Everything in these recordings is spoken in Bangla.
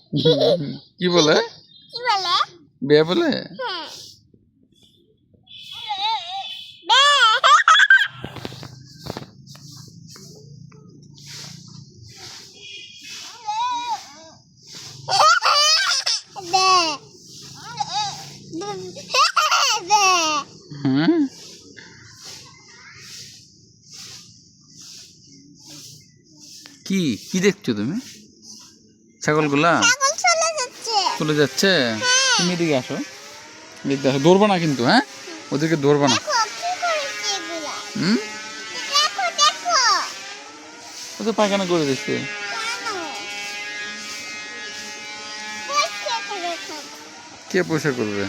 কি বলে? বে বলে? হ্যাঁ, কি কি দেখছো তুমি? ছাগলগুলা চলে যাচ্ছে। তুমি এদিকে আসো, এদিকে আসো, ধরবো না কিন্তু, হ্যাঁ ওদেরকে ধরবো না। ও তো পায়খানা করে দিচ্ছে। কে পয়সা করবে?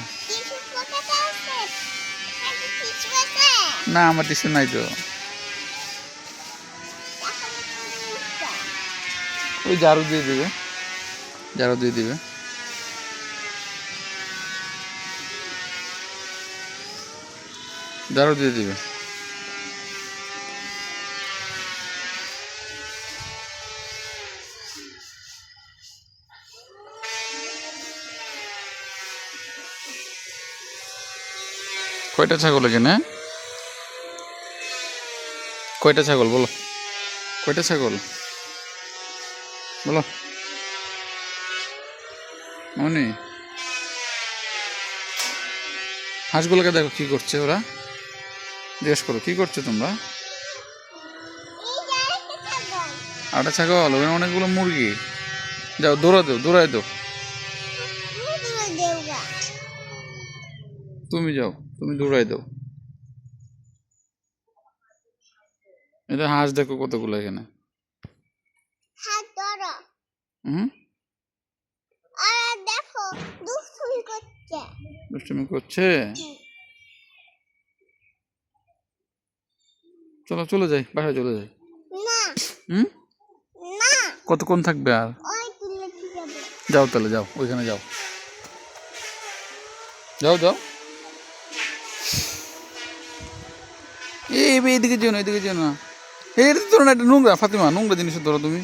না, আমার টিস্যু নাই তো। ওই ঝাড়ু দিয়ে দিবে, ঝাড়ু দিয়ে দিবে। ঝাড়ু দিয়ে দিবে। কয়টা ছাগল এখানে? কয়টা ছাগল বলো? কয়টা ছাগল বলো মনি? হাঁসগুলোকে দেখো কি করছে ওরা, জিজ্ঞেস করো কি করছো তোমরা? আটা ছাগল, ওখানে অনেকগুলো মুরগি। যাও দৌড়া দাও, দৌড়াই দাও। তুমি যাও, তুমি দৌড়াই দাও। এটা হাঁস দেখো কতগুলো এখানে। হুম, দুষ্টুমি করছে। চলো চলে যাই, বাসায় চলে যাই। হুম, কতক্ষণ থাকবে আর? যাও তাহলে, যাও ওইখানে যাও, যাও যাও। এইদিকে যেও না, এদিকে যেও না। এই ধরো না, এটা নোংরা ফাতিমা, নোংরা জিনিস ধরো তুমি।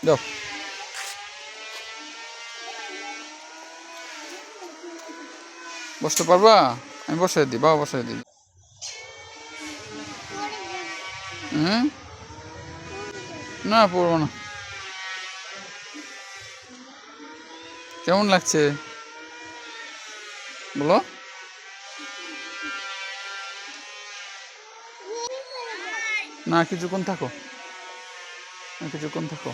যাও, বসতে পারবা? আমি বসাই দিই, বাবা বসাই দিই। হুম, না পড়বো না। কেমন লাগছে বলো? না কিছুক্ষণ থাকো, কিছুক্ষণ থাকো।